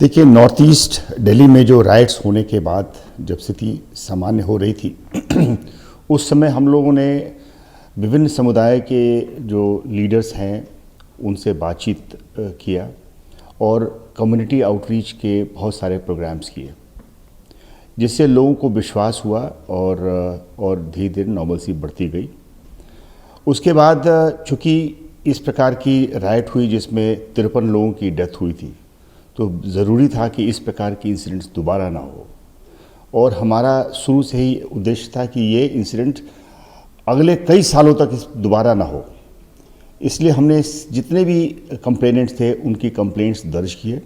देखिए, north east Delhi में जो राइट्स होने के बाद जब स्थिति सामान्य हो रही थी उस समय हम लोगों ने विभिन्न समुदाय के जो लीडर्स हैं उनसे बातचीत किया और कम्युनिटी आउटरीच के बहुत सारे प्रोग्राम्स किए, जिससे लोगों को विश्वास हुआ और धीरे धीरे नॉर्मलसी बढ़ती गई। उसके बाद चूँकि इस प्रकार की राइट हुई जिसमें 53 लोगों की डेथ हुई थी, तो ज़रूरी था कि इस प्रकार की इंसिडेंट्स दोबारा ना हो, और हमारा शुरू से ही उद्देश्य था कि ये इंसिडेंट अगले कई सालों तक दोबारा ना हो। इसलिए हमने जितने भी कंप्लेनेंट्स थे उनकी कंप्लेंट्स दर्ज किए।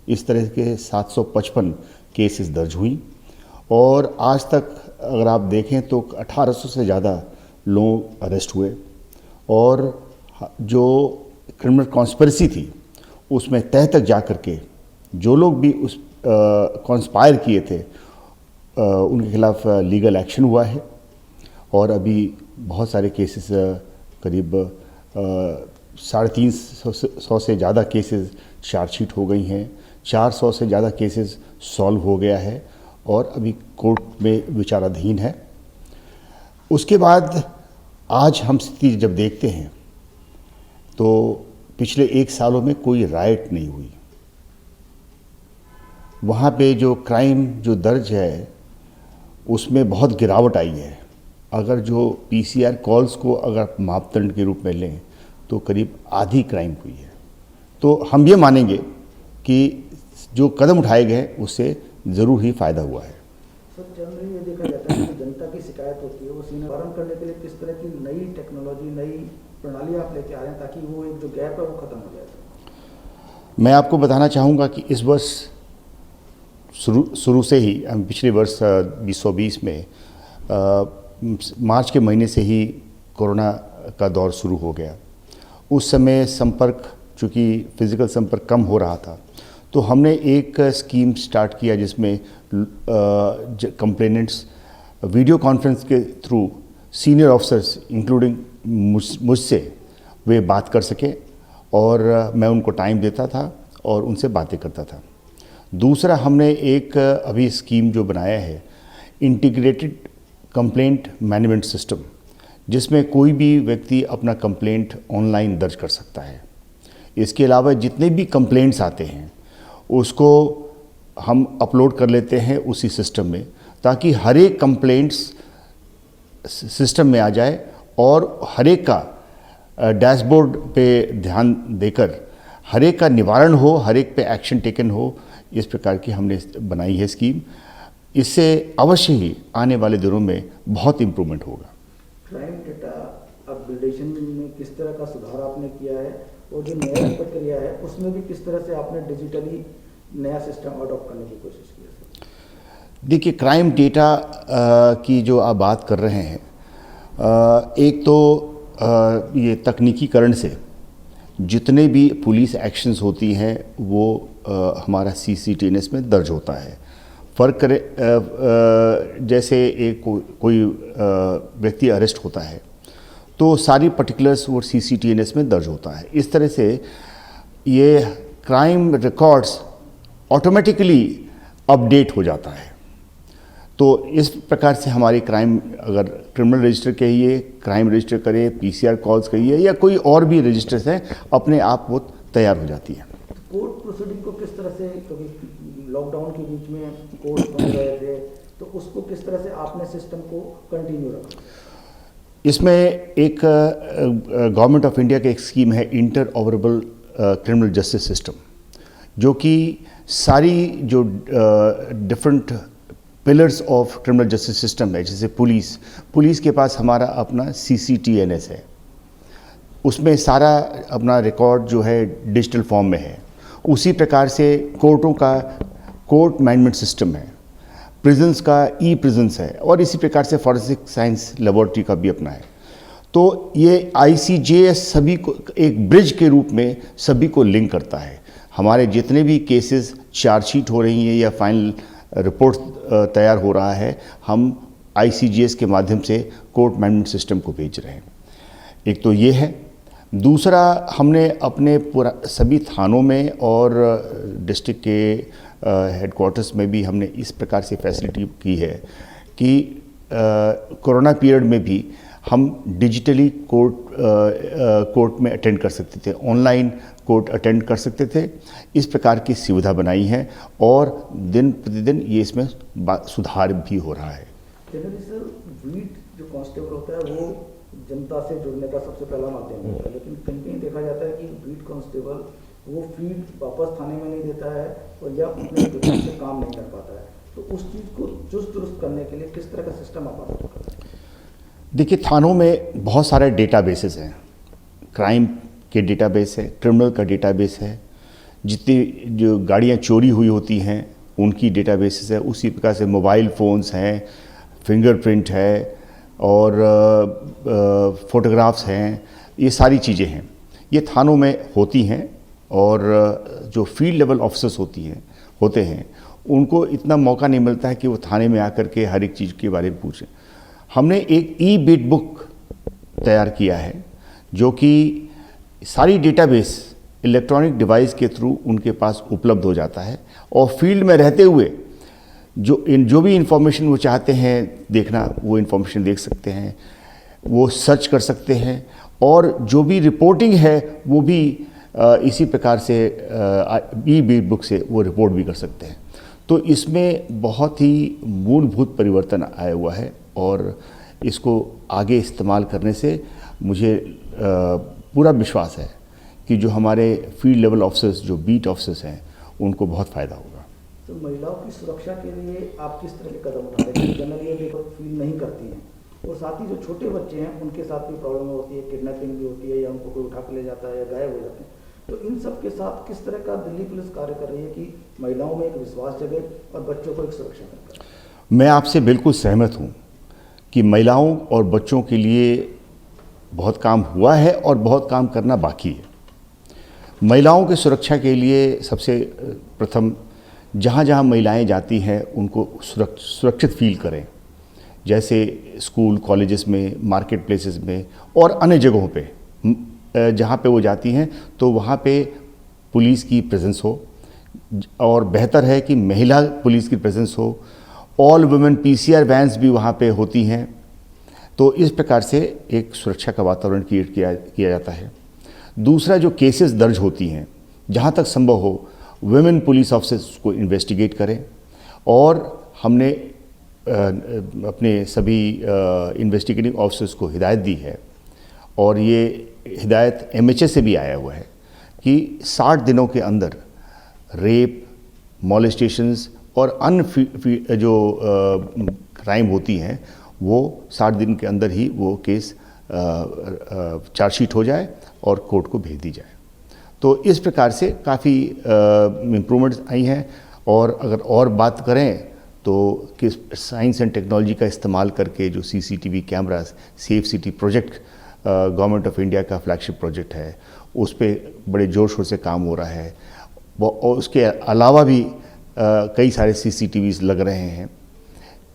इस तरह के 755 केसेस दर्ज हुई और आज तक अगर आप देखें तो 1800 से ज़्यादा लोग अरेस्ट हुए, और जो क्रिमिनल कॉन्स्पिरेसी थी उसमें तह तक जा कर के जो लोग भी उस कॉन्स्पायर किए थे उनके खिलाफ लीगल एक्शन हुआ है। और अभी बहुत सारे केसेस, करीब 350 से ज़्यादा केसेस चार्जशीट हो गई हैं, 400 से ज़्यादा केसेस सॉल्व हो गया है और अभी कोर्ट में विचाराधीन है। उसके बाद आज हम स्थिति जब देखते हैं तो पिछले 1 सालों में कोई राइट नहीं हुई। वहाँ पे जो क्राइम जो दर्ज है उसमें बहुत गिरावट आई है। अगर जो पीसीआर कॉल्स को अगर मापदंड के रूप में लें तो करीब आधी क्राइम हुई है। तो हम ये मानेंगे कि जो कदम उठाए गए उससे ज़रूर ही फ़ायदा हुआ है। सर, जनरली ये देखा जाता है कि जनता की शिकायत होती है, उसे निवारण करने के लिए किस तरह की नई टेक्नोलॉजी, नई प्रणाली आप लेके आ रहे हैं ताकि वो एक जो गैप है वो ख़त्म हो जाए? मैं आपको बताना चाहूँगा कि इस वर्ष शुरू से ही, पिछले वर्ष 2020 में मार्च के महीने से ही कोरोना का दौर शुरू हो गया। उस समय संपर्क, चूँकि फिज़िकल संपर्क कम हो रहा था, तो हमने एक स्कीम स्टार्ट किया जिसमें कंप्लेनेंट्स वीडियो कॉन्फ्रेंस के थ्रू सीनियर ऑफिसर्स इंक्लूडिंग मुझसे वे बात कर सकें, और मैं उनको टाइम देता था और उनसे बातें करता था। दूसरा, हमने एक अभी स्कीम जो बनाया है, इंटीग्रेटेड कंप्लेंट मैनेजमेंट सिस्टम, जिसमें कोई भी व्यक्ति अपना कंप्लेंट ऑनलाइन दर्ज कर सकता है। इसके अलावा जितने भी कंप्लेंट्स आते हैं उसको हम अपलोड कर लेते हैं उसी सिस्टम में, ताकि हर एक कंप्लेंट्स सिस्टम में आ जाए और हर एक का डैशबोर्ड पे ध्यान देकर हर एक का निवारण हो, हर एक पे एक्शन टेकन हो। इस प्रकार की हमने बनाई है स्कीम। इससे अवश्य ही आने वाले दिनों में बहुत इम्प्रूवमेंट होगा। क्राइम डेटा अपडेशन में किस तरह का सुधार आपने किया है, और जो नया प्रक्रिया है उसमें भी किस तरह से आपने डिजिटली नया सिस्टम अडॉप्ट करने की कोशिश की है? देखिए, क्राइम डेटा की जो आप बात कर रहे हैं, एक तो ये तकनीकीकरण से जितने भी पुलिस एक्शंस होती हैं वो हमारा CCTNS में दर्ज होता है। फ़र्क करे, जैसे एक कोई व्यक्ति अरेस्ट होता है तो सारी पर्टिकुलर्स वो CCTNS में दर्ज होता है। इस तरह से ये क्राइम रिकॉर्ड्स ऑटोमेटिकली अपडेट हो जाता है। तो इस प्रकार से हमारी क्राइम, अगर क्रिमिनल रजिस्टर कहिए, क्राइम रजिस्टर करिए, PCR कॉल्स कहिए, या कोई और भी रजिस्टर्स हैं, अपने आप वो तैयार हो जाती है। कोर्ट प्रोसीडिंग को किस तरह से, क्योंकि लॉकडाउन के बीच में कोर्ट बंद गए थे, तो उसको किस तरह से आपने सिस्टम को कंटिन्यू रखा? इसमें एक गवर्नमेंट ऑफ इंडिया की एक स्कीम है, इंटरऑपरेबल क्रिमिनल जस्टिस सिस्टम, जो कि सारी जो different pillars of criminal justice system है, जैसे पुलिस के पास हमारा अपना CCTNS है, उसमें सारा अपना रिकॉर्ड जो है डिजिटल फॉर्म में है। उसी प्रकार से कोर्टों का कोर्ट मैनेजमेंट सिस्टम है, प्रिजन्स का प्रिजन्स है, और इसी प्रकार से फॉरेंसिक साइंस लेबोरेटरी का भी अपना है। तो ये ICJS सभी को एक ब्रिज के रूप में सभी को लिंक करता है। हमारे जितने भी केसेस चार्जशीट हो रही हैं या फाइनल रिपोर्ट तैयार हो रहा है, हम ICJS के माध्यम से कोर्ट मैनेजमेंट सिस्टम को भेज रहे हैं। एक तो ये है। दूसरा, हमने अपने पूरा सभी थानों में और डिस्ट्रिक्ट के हेडक्वार्टर्स में भी हमने इस प्रकार से फैसिलिटी की है कि कोरोना पीरियड में भी हम डिजिटली कोर्ट में अटेंड कर सकते थे, ऑनलाइन कोर्ट अटेंड कर सकते थे। इस प्रकार की सुविधा बनाई है और दिन प्रतिदिन ये इसमें सुधार भी हो रहा है। जनरली सर, बीट जो कांस्टेबल होता है वो जनता से जुड़ने का सबसे पहला माध्यम होता है, लेकिन कहीं कहीं देखा जाता है कि बीट कांस्टेबल वो फील्ड वापस थाने में नहीं देता है और या अपने विभाग से काम नहीं कर पाता है, तो उस चीज़ को चुस्त दुरुस्त करने के लिए किस तरह का सिस्टम आप अडॉप्ट कर रहे हैं? देखिए, थानों में बहुत सारे डेटाबेसेस हैं, क्राइम के डेटाबेस है, क्रिमिनल का डेटाबेस है, जितनी जो गाड़ियाँ चोरी हुई होती हैं उनकी डेटाबेसेस है, उसी प्रकार से मोबाइल फ़ोन्स हैं, फिंगरप्रिंट है और फोटोग्राफ्स हैं, ये सारी चीज़ें हैं, ये थानों में होती हैं। और जो फील्ड लेवल ऑफिसर्स होते हैं उनको इतना मौका नहीं मिलता है कि वो थाने में आकर के हर एक चीज़ के बारे में पूछें। हमने एक ई बीट बुक तैयार किया है जो कि सारी डेटाबेस इलेक्ट्रॉनिक डिवाइस के थ्रू उनके पास उपलब्ध हो जाता है और फील्ड में रहते हुए जो भी इंफॉर्मेशन वो चाहते हैं देखना, वो इंफॉर्मेशन देख सकते हैं, वो सर्च कर सकते हैं और जो भी रिपोर्टिंग है वो भी इसी प्रकार से ई बीट बुक से वो रिपोर्ट भी कर सकते हैं। तो इसमें बहुत ही मूलभूत परिवर्तन आया हुआ है और इसको आगे इस्तेमाल करने से मुझे पूरा विश्वास है कि जो हमारे फील्ड लेवल ऑफिसर्स, जो बीट ऑफिसर्स हैं, उनको बहुत फ़ायदा होगा। तो महिलाओं की सुरक्षा के लिए आप किस तरह के कदम उठा रहे हैं? जनरली ये फील नहीं करती हैं और साथ ही जो छोटे बच्चे हैं उनके साथ भी प्रॉब्लम होती है, किडनैपिंग भी होती है या उनको कोई उठा के ले जाता है या गायब हो जाते हैं। तो इन सब के साथ किस तरह का दिल्ली पुलिस कार्य कर रही है कि महिलाओं में एक विश्वास जगे और बच्चों को एक सुरक्षा मिले? मैं आपसे बिल्कुल सहमत हूँ कि महिलाओं और बच्चों के लिए बहुत काम हुआ है और बहुत काम करना बाकी है। महिलाओं की सुरक्षा के लिए सबसे प्रथम जहाँ जहाँ महिलाएं जाती हैं उनको सुरक्षित फील करें, जैसे स्कूल कॉलेजेस में, मार्केट प्लेसेस में और अन्य जगहों पे जहाँ पे वो जाती हैं तो वहाँ पे पुलिस की प्रेजेंस हो और बेहतर है कि महिला पुलिस की प्रेजेंस हो। ऑल वुमेन PCR वैन्स भी वहाँ पे होती हैं। तो इस प्रकार से एक सुरक्षा का वातावरण क्रिएट किया जाता है। दूसरा, जो केसेस दर्ज होती हैं जहाँ तक संभव हो वुमेन पुलिस ऑफिसर्स को इन्वेस्टिगेट करें और हमने अपने सभी इन्वेस्टिगेटिंग ऑफिसर्स को हिदायत दी है और ये हिदायत MHA से भी आया हुआ है कि 60 दिनों के अंदर रेप, मॉलेस्टेशंस और अन्य जो क्राइम होती हैं वो 60 दिन के अंदर ही वो केस चार्जशीट हो जाए और कोर्ट को भेज दी जाए। तो इस प्रकार से काफ़ी इम्प्रूवमेंट्स आई हैं। और अगर और बात करें तो कि साइंस एंड टेक्नोलॉजी का इस्तेमाल करके जो CCTV cameras, safe city project government of India का फ्लैगशिप प्रोजेक्ट है, उस पर बड़े ज़ोर शोर से काम हो रहा है। और उसके अलावा भी कई सारे CCTVs लग रहे हैं।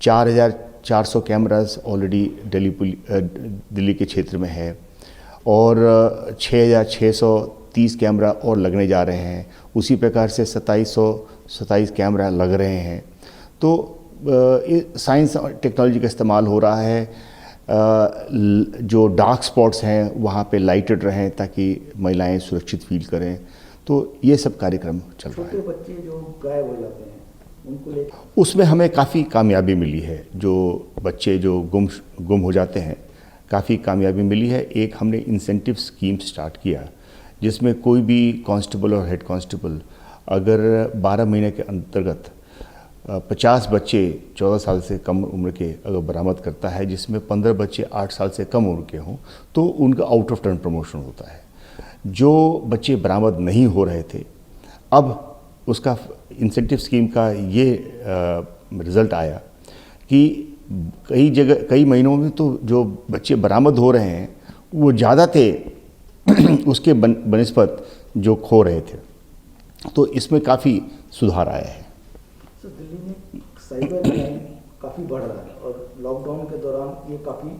4400 कैमरास ऑलरेडी दिल्ली के क्षेत्र में है और 6630 कैमरा और लगने जा रहे हैं। उसी प्रकार से 2727 कैमरा लग रहे हैं। तो साइंस और टेक्नोलॉजी का इस्तेमाल हो रहा है। जो डार्क स्पॉट्स हैं वहाँ पे लाइटेड रहें ताकि महिलाएं सुरक्षित फील करें। तो ये सब कार्यक्रम चल रहा है। छोटे बच्चे जो गायब हो जाते हैं उनको लेकर उसमें हमें काफ़ी कामयाबी मिली है। जो बच्चे जो गुम हो जाते हैं, काफ़ी कामयाबी मिली है। एक हमने इंसेंटिव स्कीम स्टार्ट किया जिसमें कोई भी कांस्टेबल और हेड कांस्टेबल अगर 12 महीने के अंतर्गत 50 बच्चे 14 साल से कम उम्र के अगर बरामद करता है, जिसमें 15 बच्चे 8 साल से कम उम्र के हों, तो उनका आउट ऑफ टर्न प्रमोशन होता है। जो बच्चे बरामद नहीं हो रहे थे, अब उसका इंसेंटिव स्कीम का ये रिज़ल्ट आया कि कई जगह कई महीनों में तो जो बच्चे बरामद हो रहे हैं वो ज़्यादा थे उसके बनिस्बत जो खो रहे थे। तो इसमें काफ़ी सुधार आया है। सर, दिल्ली में साइबर क्राइम काफ़ी बढ़ रहा है और लॉकडाउन के दौरान ये काफ़ी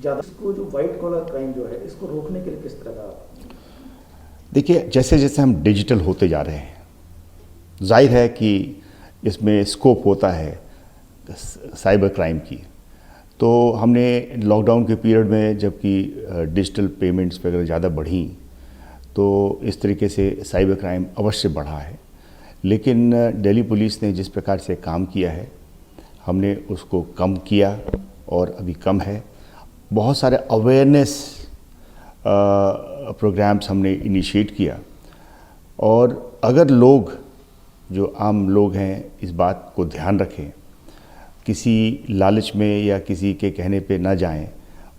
ज़्यादा इसको जो वाइट कॉलर क्राइम जो है इसको रोकने के लिए किस तरह का? देखिए, जैसे जैसे हम डिजिटल होते जा रहे हैं, जाहिर है कि इसमें स्कोप होता है साइबर क्राइम की। तो हमने लॉकडाउन के पीरियड में जबकि डिजिटल पेमेंट्स वगैरह ज़्यादा बढ़ी, तो इस तरीके से साइबर क्राइम अवश्य बढ़ा है। लेकिन दिल्ली पुलिस ने जिस प्रकार से काम किया है, हमने उसको कम किया और अभी कम है। बहुत सारे अवेयरनेस प्रोग्राम्स हमने इनिशिएट किया, और अगर लोग, जो आम लोग हैं, इस बात को ध्यान रखें, किसी लालच में या किसी के कहने पे ना जाएं,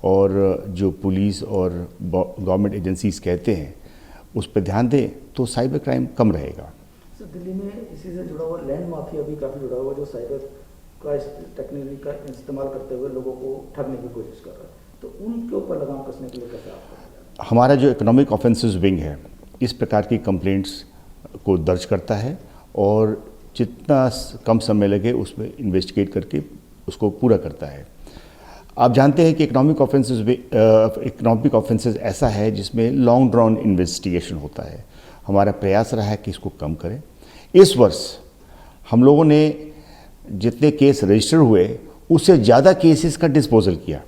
और जो पुलिस और गवर्नमेंट एजेंसीज कहते हैं उस पर ध्यान दें, तो साइबर क्राइम कम रहेगा। सर, दिल्ली में इसी से जुड़ा हुआ लैंड माफिया भी काफ़ी जुड़ा हुआ, जो साइबर का टेक्नोलॉजी का इस्तेमाल करते हुए लोगों को ठगने की कोशिश कर रहा है, तो उनके ऊपर लगाम कसने के लिए कैसे आप? हमारा जो इकोनॉमिक ऑफेंसेस विंग है, इस प्रकार की कंप्लेंट्स को दर्ज करता है, और जितना कम समय लगे उसमें इन्वेस्टिगेट करके उसको पूरा करता है। आप जानते हैं कि इकोनॉमिक ऑफेंसेस ऐसा है जिसमें लॉन्ग ड्रॉन इन्वेस्टिगेशन होता है। हमारा प्रयास रहा है कि इसको कम करें। इस वर्ष हम लोगों ने जितने केस रजिस्टर हुए उससे ज़्यादा केसेस का डिस्पोजल किया।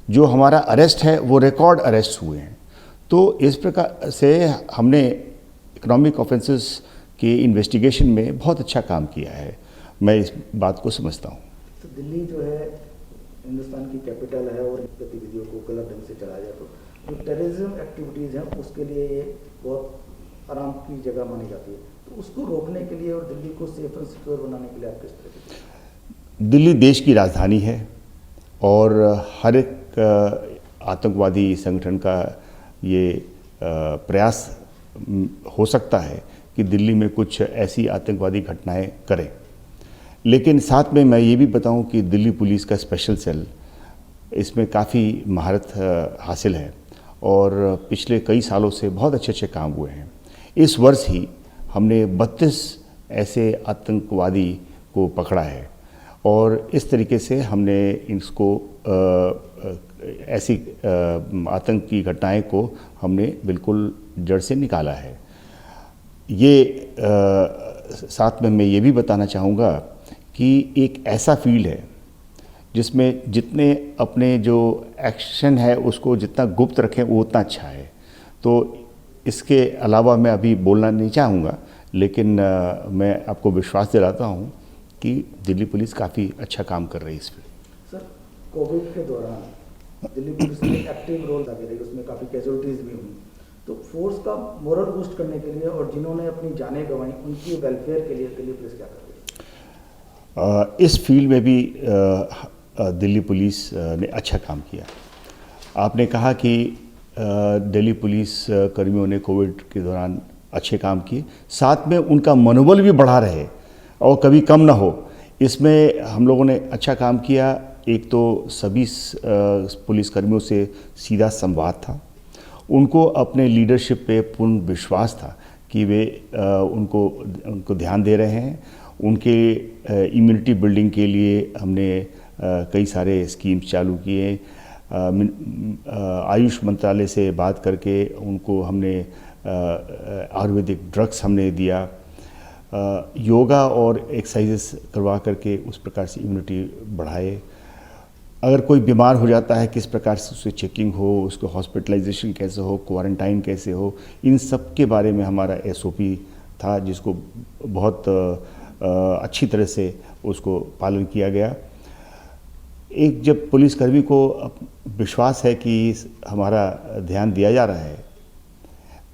जो हमारा अरेस्ट है वो रिकॉर्ड अरेस्ट हुए हैं। तो इस प्रकार से हमने इकोनॉमिक ऑफेंसेस के इन्वेस्टिगेशन में बहुत अच्छा काम किया है। मैं इस बात को समझता हूँ। तो दिल्ली जो है हिंदुस्तान की कैपिटल है, और गतिविधियों को गलत ढंग से चलाया जाए तो जो टेररिज्म एक्टिविटीज़ हैं उसके लिए ये बहुत आराम की जगह मानी जाती है। तो उसको रोकने के लिए और दिल्ली को सेफ एंड सिक्योर बनाने के लिए आप किस तरह के? दिल्ली देश की राजधानी है, और हर एक आतंकवादी संगठन का ये प्रयास हो सकता है कि दिल्ली में कुछ ऐसी आतंकवादी घटनाएं करें। लेकिन साथ में मैं ये भी बताऊं कि दिल्ली पुलिस का स्पेशल सेल इसमें काफ़ी महारत हासिल है, और पिछले कई सालों से बहुत अच्छे काम हुए हैं। इस वर्ष ही हमने 32 ऐसे आतंकवादी को पकड़ा है, और इस तरीके से हमने इसको ऐसी आतंकी घटनाएं को हमने बिल्कुल जड़ से निकाला है। ये साथ में मैं ये भी बताना चाहूँगा कि एक ऐसा फील्ड है जिसमें जितने अपने जो एक्शन है उसको जितना गुप्त रखें वो उतना अच्छा है। तो इसके अलावा मैं अभी बोलना नहीं चाहूँगा, लेकिन मैं आपको विश्वास दिलाता हूँ कि दिल्ली पुलिस काफ़ी अच्छा काम कर रही है इस फील्ड। सर, कोविड के दौरान दिल्ली पुलिस ने एक्टिव रोल अदा किया, उसमें काफ़ी कैजुअलिटीज़ भी हुई। तो फोर्स का मोरल बूस्ट करने के लिए और जिन्होंने अपनी जानें गंवाई उनकी वेलफेयर के लिए दिल्ली पुलिस क्या कर रही है? इस फील्ड में भी दिल्ली पुलिस ने अच्छा काम किया। आपने कहा कि दिल्ली पुलिस कर्मियों ने कोविड के दौरान अच्छे काम किए, साथ में उनका मनोबल भी बढ़ा रहे और कभी कम ना हो, इसमें हम लोगों ने अच्छा काम किया। एक तो सभी पुलिसकर्मियों से सीधा संवाद था, उनको अपने लीडरशिप पे पूर्ण विश्वास था कि वे उनको ध्यान दे रहे हैं। उनके इम्यूनिटी बिल्डिंग के लिए हमने कई सारे स्कीम्स चालू किए। आयुष मंत्रालय से बात करके उनको हमने आयुर्वेदिक ड्रग्स हमने दिया, योगा और एक्सरसाइजेस करवा करके उस प्रकार से इम्यूनिटी बढ़ाए। अगर कोई बीमार हो जाता है किस प्रकार से उसकी चेकिंग हो, उसको हॉस्पिटलाइजेशन कैसे हो, क्वारंटाइन कैसे हो, इन सब के बारे में हमारा एसओपी था जिसको बहुत अच्छी तरह से उसको पालन किया गया। एक जब पुलिसकर्मी को विश्वास है कि हमारा ध्यान दिया जा रहा है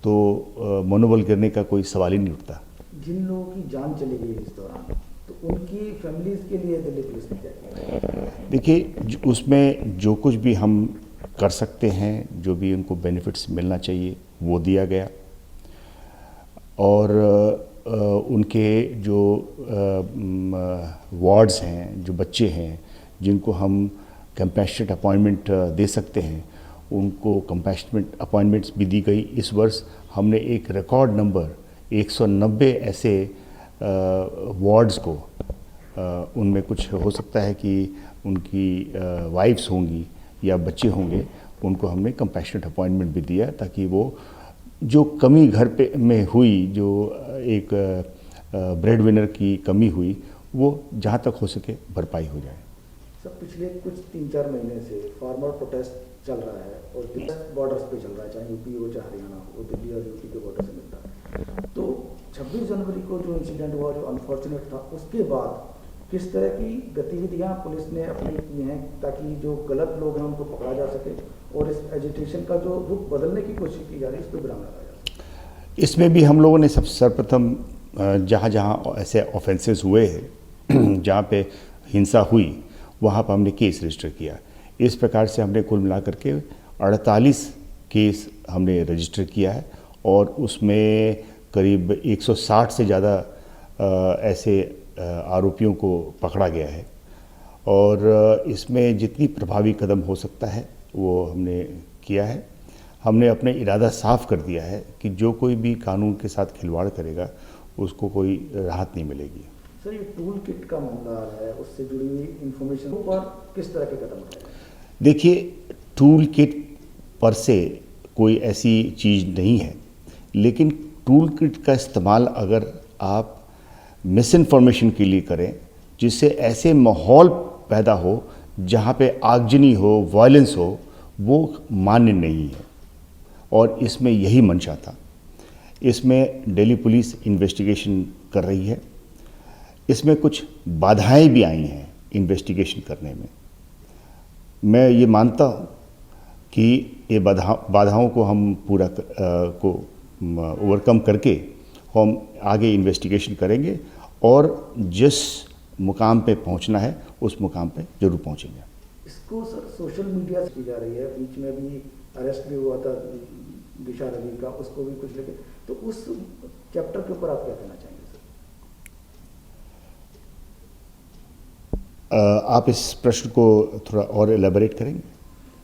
तो मनोबल गिरने का कोई सवाल ही नहीं उठता। जिन लोगों की जान चली गई इस दौरान, तो उनकी फैमिलीज के लिए दिल्ली पुलिस ने क्या किया? देखिए, उसमें जो कुछ भी हम कर सकते हैं, जो भी उनको बेनिफिट्स मिलना चाहिए वो दिया गया, और उनके जो वार्ड्स हैं, जो बच्चे हैं जिनको हम कंपैशनेट अपॉइंटमेंट दे सकते हैं, उनको कंपैशनेट अपॉइंटमेंट्स भी दी गई। इस वर्ष हमने एक रिकॉर्ड नंबर 190 ऐसे वार्ड्स को, उनमें कुछ हो सकता है कि उनकी वाइफ्स होंगी या बच्चे होंगे उनको हमने कंपैशनेट अपॉइंटमेंट भी दिया, ताकि वो जो कमी घर पे में हुई, जो एक ब्रेड विनर की कमी हुई, वो जहाँ तक हो सके भरपाई हो जाए। सर, पिछले कुछ 3-4 महीने से फार्मर प्रोटेस्ट चल रहा है और बॉर्डर्स पे चल रहा है, चाहे यूपी हो चाहे हरियाणा हो, दिल्ली और यूपी के बॉर्डर से मिलता है। तो 26 जनवरी को जो इंसिडेंट हुआ, जो अनफॉर्चुनेट था, उसके बाद किस तरह की गतिविधियां पुलिस ने अपनी की हैं ताकि जो गलत लोग हैं उनको पकड़ा जा सके और इस एजिटेशन का जो रुख बदलने की कोशिश की जा रही है, इस पर विराम लगाया जा सके? इसमें भी हम लोगों ने सब सर्वप्रथम जहाँ जहाँ ऐसे ऑफेंसेस हुए हैं, जहाँ पे हिंसा हुई, वहाँ पर हमने केस रजिस्टर किया। इस प्रकार से हमने कुल मिलाकर के 48 केस हमने रजिस्टर किया है और उसमें करीब 160 से ज़्यादा ऐसे आरोपियों को पकड़ा गया है। और इसमें जितनी प्रभावी कदम हो सकता है वो हमने किया है। हमने अपने इरादा साफ कर दिया है कि जो कोई भी कानून के साथ खिलवाड़ करेगा उसको कोई राहत नहीं मिलेगी। सर, ये टूल किट का मामला आ रहा है, उससे जुड़ी हुई इंफॉर्मेशन पर किस तरह के कदम उठाए? देखिए, टूल किट पर से कोई ऐसी चीज़ नहीं है, लेकिन टूल किट का इस्तेमाल अगर आप मिस इन्फॉर्मेशन के लिए करें, जिससे ऐसे माहौल पैदा हो जहाँ पे आगजनी हो, वायलेंस हो, वो मान्य नहीं है। और इसमें यही मंशा था। इसमें दिल्ली पुलिस इन्वेस्टिगेशन कर रही है। इसमें कुछ बाधाएं भी आई हैं इन्वेस्टिगेशन करने में। मैं ये मानता हूँ कि ये बाधाओं को हम पूरा ओवरकम करके हम आगे इन्वेस्टिगेशन करेंगे और जिस मुकाम पे पहुंचना है उस मुकाम पे जरूर पहुंचेंगे। इसको सर सोशल मीडिया से की जा रही है, बीच में भी अरेस्ट भी हुआ था दिशा रवि का, उसको भी कुछ लेके, तो उस चैप्टर के ऊपर आप क्या कहना चाहेंगे सर? आप इस प्रश्न को थोड़ा और एलेबोरेट करेंगे?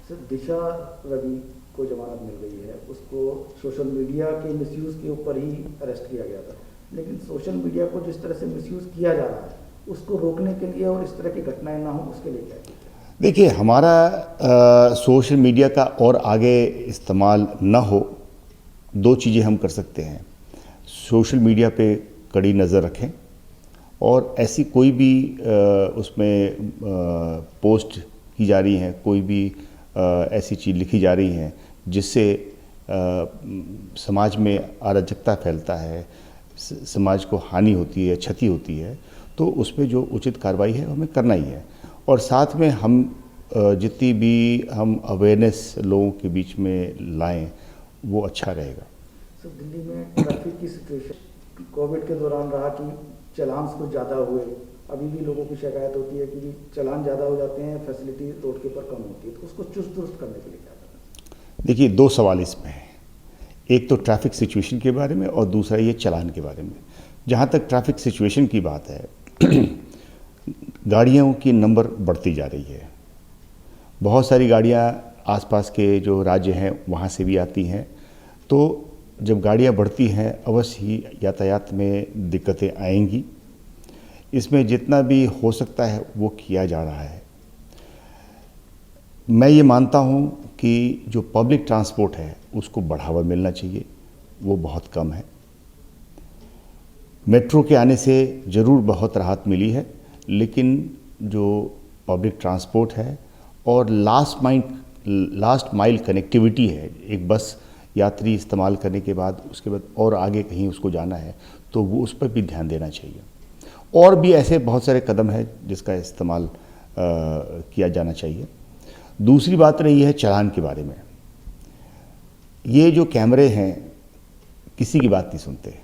सर, दिशा रवि को जमानत मिल गई है, उसको सोशल मीडिया के मिसयूज़ के ऊपर ही अरेस्ट किया गया था, लेकिन सोशल मीडिया को जिस तरह से मिसयूज़ किया जा रहा है उसको रोकने के लिए और इस तरह की घटनाएं ना हो उसके लिए क्या है? देखिए, हमारा सोशल मीडिया का और आगे इस्तेमाल न हो, दो चीज़ें हम कर सकते हैं। सोशल मीडिया पे कड़ी नज़र रखें और ऐसी कोई भी उसमें पोस्ट की जा रही हैं, कोई भी ऐसी चीज़ लिखी जा रही हैं जिससे समाज में अराजकता फैलता है, समाज को हानि होती है, क्षति होती है, तो उस पर जो उचित कार्रवाई है हमें करना ही है। और साथ में हम जितनी भी हम अवेयरनेस लोगों के बीच में लाएं वो अच्छा रहेगा। सर, दिल्ली में ट्रैफिक की सिचुएशन कोविड के दौरान रहा कि चालान कुछ ज़्यादा हुए, अभी भी लोगों की शिकायत होती है कि चालान ज़्यादा हो जाते हैं, फैसिलिटी रोड के ऊपर कम होती है, तो उसको चुस्त दुरुस्त करने के लिए क्या करना? देखिए, दो सवाल इसमें हैं, एक तो ट्रैफिक सिचुएशन के बारे में और दूसरा ये चालान के बारे में। जहाँ तक ट्रैफिक सिचुएशन की बात है, गाड़ियों की नंबर बढ़ती जा रही है। बहुत सारी गाड़ियाँ आसपास के जो राज्य हैं वहाँ से भी आती हैं, तो जब गाड़ियाँ बढ़ती हैं अवश्य ही यातायात में दिक्कतें आएंगी। इसमें जितना भी हो सकता है वो किया जा रहा है। मैं ये मानता हूँ कि जो पब्लिक ट्रांसपोर्ट है उसको बढ़ावा मिलना चाहिए, वो बहुत कम है। मेट्रो के आने से ज़रूर बहुत राहत मिली है, लेकिन जो पब्लिक ट्रांसपोर्ट है और लास्ट माइल कनेक्टिविटी है, एक बस यात्री इस्तेमाल करने के बाद उसके बाद और आगे कहीं उसको जाना है, तो वो उस पर भी ध्यान देना चाहिए। और भी ऐसे बहुत सारे कदम हैं जिसका इस्तेमाल किया जाना चाहिए। दूसरी बात रही है चालान के बारे में। ये जो कैमरे हैं किसी की बात नहीं सुनते,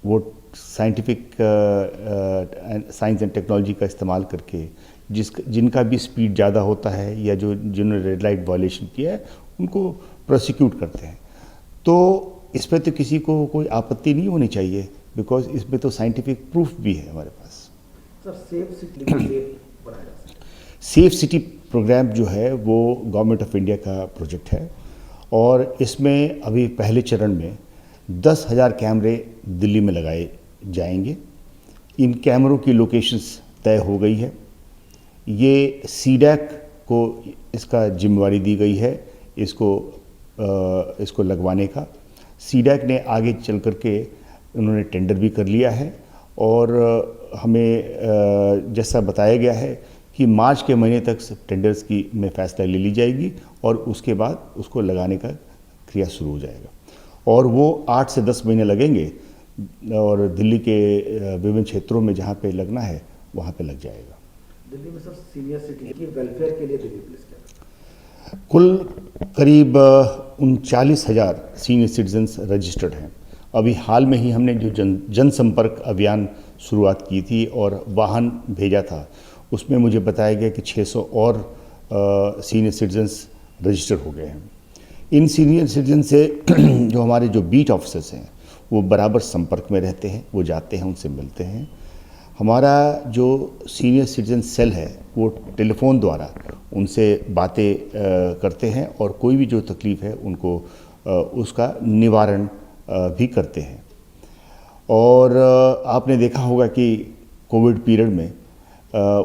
वो साइंस एंड टेक्नोलॉजी का इस्तेमाल करके जिनका भी स्पीड ज़्यादा होता है या जिन्होंने रेड लाइट वायलेशन किया है उनको प्रोसिक्यूट करते हैं। तो इस पर तो किसी को कोई आपत्ति नहीं होनी चाहिए, बिकॉज इसमें तो साइंटिफिक प्रूफ भी है हमारे पास। सर, सेफ सिटी बनाया जा सकता है। सेफ सिटी प्रोग्राम जो है वो गवर्नमेंट ऑफ इंडिया का प्रोजेक्ट है और इसमें अभी पहले चरण में 10,000 कैमरे दिल्ली में लगाए जाएंगे। इन कैमरों की लोकेशंस तय हो गई है। ये सीडैक को इसका जिम्मेवारी दी गई है इसको लगवाने का। सीडैक ने आगे चल कर के उन्होंने टेंडर भी कर लिया है और हमें जैसा बताया गया है कि मार्च के महीने तक टेंडर्स की में फैसला ले ली जाएगी और उसके बाद उसको लगाने का क्रिया शुरू हो जाएगा और वो 8 से 10 महीने लगेंगे और दिल्ली के विभिन्न क्षेत्रों में जहाँ पे लगना है वहाँ पे लग जाएगा। दिल्ली में सर सीनियर सिटीजन की वेलफेयर के लिए दिल्ली पुलिस क्या कुल करीब 39,000 सीनियर सिटीजन्स रजिस्टर्ड हैं। अभी हाल में ही हमने जो जनसंपर्क अभियान शुरुआत की थी और वाहन भेजा था, उसमें मुझे बताया गया कि 600 और सीनियर सिटीजन्स रजिस्टर हो गए हैं। इन सीनियर सिटीजन से जो हमारे जो बीट ऑफिसर्स हैं वो बराबर संपर्क में रहते हैं, वो जाते हैं, उनसे मिलते हैं। हमारा जो सीनियर सिटीजन सेल है वो टेलीफोन द्वारा उनसे बातें करते हैं और कोई भी जो तकलीफ़ है उनको उसका निवारण भी करते हैं। और आपने देखा होगा कि कोविड पीरियड में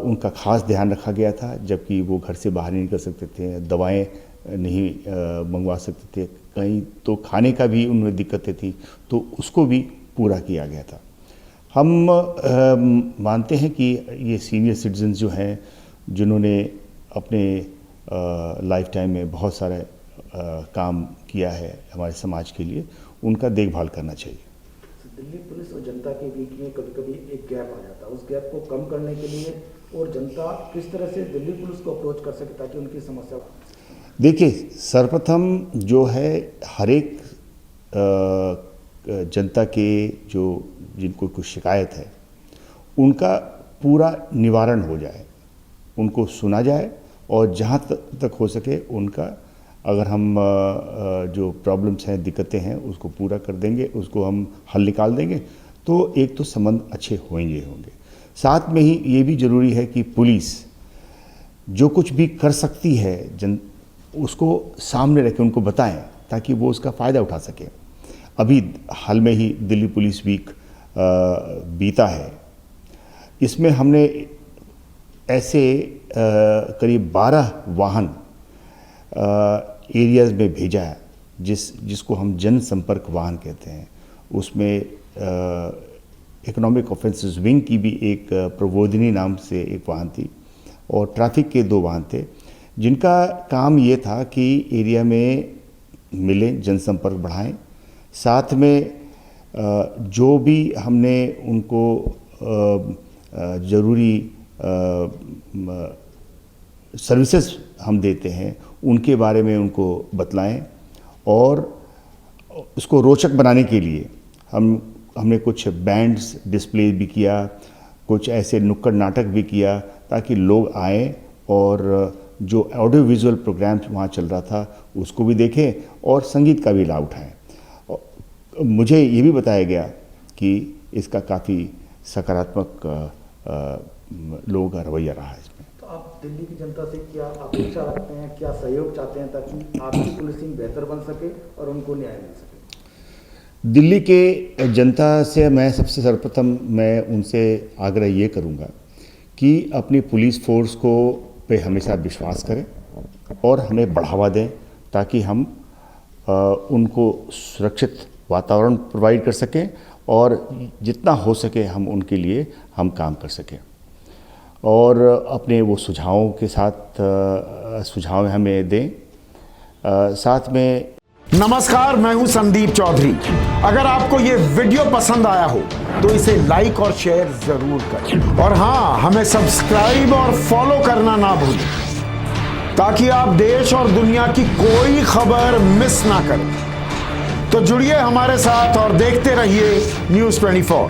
उनका खास ध्यान रखा गया था, जबकि वो घर से बाहर नहीं निकल सकते थे, दवाएं नहीं मंगवा सकते थे, कहीं तो खाने का भी उनमें दिक्कतें थी, तो उसको भी पूरा किया गया था। हम मानते हैं कि ये सीनियर सिटीजन जो हैं जिन्होंने अपने लाइफ टाइम में बहुत सारे काम किया है हमारे समाज के लिए, उनका देखभाल करना चाहिए। दिल्ली पुलिस और जनता के बीच में कभी कभी एक गैप आ जाता है, उस गैप को कम करने के लिए और जनता किस तरह से दिल्ली पुलिस को अप्रोच कर सके ताकि उनकी समस्या। देखिए, सर्वप्रथम जो है हर एक जनता के जो जिनको कुछ शिकायत है उनका पूरा निवारण हो जाए, उनको सुना जाए और जहाँ तक हो सके उनका अगर हम जो प्रॉब्लम्स हैं, दिक्कतें हैं, उसको पूरा कर देंगे, उसको हम हल निकाल देंगे तो एक तो संबंध अच्छे होंगे। साथ में ही ये भी ज़रूरी है कि पुलिस जो कुछ भी कर सकती है उसको सामने रखें, उनको बताएं ताकि वो उसका फ़ायदा उठा सके। अभी हाल में ही दिल्ली पुलिस वीक बीता है, इसमें हमने ऐसे करीब 12 वाहन एरियाज़ में भेजा है जिसको हम जनसंपर्क वाहन कहते हैं। उसमें इकोनॉमिक ऑफेंसेस विंग की भी एक प्रबोधिनी नाम से एक वाहन थी और ट्रैफिक के 2 वाहन थे, जिनका काम ये था कि एरिया में मिलें, जनसंपर्क बढ़ाएं, साथ में जो भी हमने उनको ज़रूरी सर्विसेज हम देते हैं उनके बारे में उनको बतलाएं और उसको रोचक बनाने के लिए हमने कुछ बैंड्स डिस्प्ले भी किया, कुछ ऐसे नुक्कड़ नाटक भी किया ताकि लोग आएँ और जो ऑडियो विजुअल प्रोग्राम्स वहाँ चल रहा था उसको भी देखें और संगीत का भी लाभ उठाएं। मुझे ये भी बताया गया कि इसका काफ़ी सकारात्मक लोगों का रवैया रहा है इसमें। तो आप दिल्ली की जनता से क्या अपेक्षा रखते हैं, क्या सहयोग चाहते हैं ताकि आपकी पुलिसिंग बेहतर बन सके और उनको न्याय मिल सके? दिल्ली के जनता से मैं सबसे सर्वप्रथम मैं उनसे आग्रह ये करूँगा कि अपनी पुलिस फोर्स को पे हमेशा विश्वास करें और हमें बढ़ावा दें ताकि हम उनको सुरक्षित वातावरण प्रोवाइड कर सकें और जितना हो सके हम उनके लिए हम काम कर सकें और अपने वो सुझावों के साथ सुझाव हमें दें। साथ में नमस्कार, मैं हूं संदीप चौधरी। अगर आपको ये वीडियो पसंद आया हो तो इसे लाइक और शेयर जरूर करें और हाँ, हमें सब्सक्राइब और फॉलो करना ना भूलें ताकि आप देश और दुनिया की कोई खबर मिस ना करें। तो जुड़िए हमारे साथ और देखते रहिए News 24।